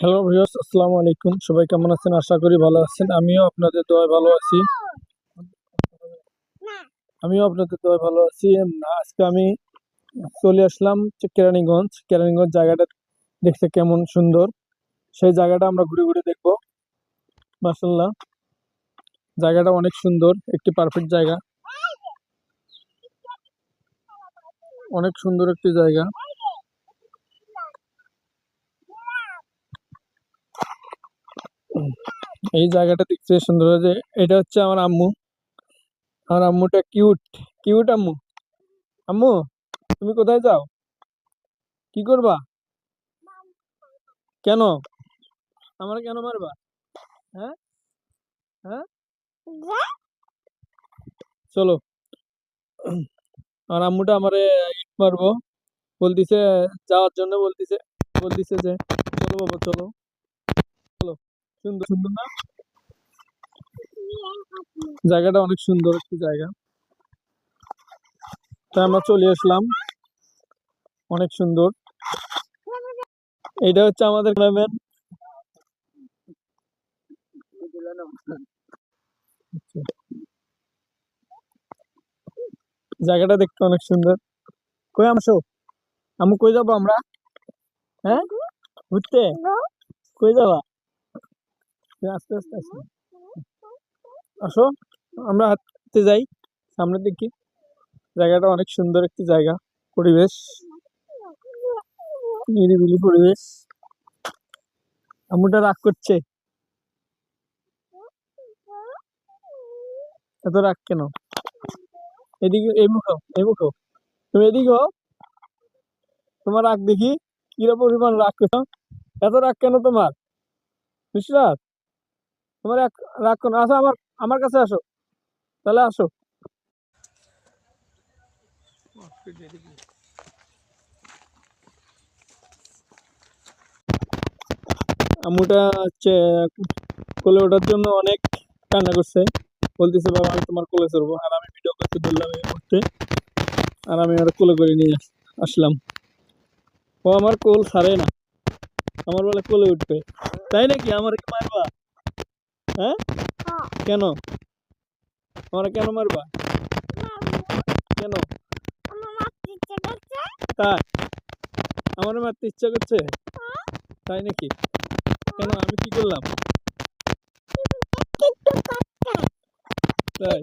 Hello viewers, আসসালামু আলাইকুম। সবাই কেমন আছেন? আশা করি ভালো আছেন। আমিও আপনাদের দোয়ায় ভালো আছি। আজকে আমি চলে আসলাম কেরানীগঞ্জ। কেরানীগঞ্জ জায়গাটা দেখতে কেমন সুন্দর, সেই জায়গাটা আমরা ঘুরে ঘুরে দেখবো। মাশাআল্লাহ, জায়গাটা অনেক সুন্দর, একটি পারফেক্ট জায়গা, অনেক সুন্দর একটি জায়গা। এই জায়গাটা দেখতে সুন্দর যে এটা হচ্ছে আমার আম্মু। আমার আম্মুটা কিউট কিউট আম্মু। আম্মু, তুমি কোথায় যাও? কি করবা? কেন? আমার কেন মারবা? হ্যাঁ, হ্যাঁ, চলো। আর আম্মুটা আমারে ইট মারবো বলতিছে, যাওয়ার জন্য বলতিছে। বলতিছে যে চলো বাবা চলো। চলো, সুন্দর সুন্দর না? জায়গাটা অনেক সুন্দর একটি জায়গা, তাই আমরা চলে আসলাম। অনেক সুন্দর। এটা হচ্ছে আমাদের গ্রামের। জায়গাটা দেখতে অনেক সুন্দর। কই আমসো? আমু কই যাবো আমরা? হ্যাঁ, ঘুরতে? কই যাবা? আস্তে আস্তে আসো, আসো, আমরা হাঁটতে যাই সামনের দিকে। জায়গাটা অনেক সুন্দর একটি জায়গা, পরিবেশ, নিরিবিলি পরিবেশ। আম্মুটা রাগ করছে, এত রাগ কেন? এদিকে এই মুখো, এই মুখো, তুমি এদিকে হও। তোমার রাগ দেখি কিরকম পরিমাণ রাগ করছো। এত রাগ কেন তোমার? নুসরাত, তোমার রাগ কেন? আসো আমার আমার কাছে আসো, তাহলে আসো। আম্মুটা হচ্ছে কোলে ওঠার জন্য অনেক কান্না করছে। বলতেছে বাবা আমি তোমার কোলে চড়বো, আর আমি ভিডিও করতে ধরলাম এই মুহূর্তে। আর আমি ওর কোলে করে নিয়ে আসলাম। ও আমার কোল ছাড়ে না, আমার বলে কোলে উঠবে। তাই নাকি? আমার কি মারবা? হ্যাঁ, কেন? আমার কেন মারবা? কেন? তাই? আমার মারতে ইচ্ছা করছে? তাই নাকি? কেন, আমি কি করলাম? তাই?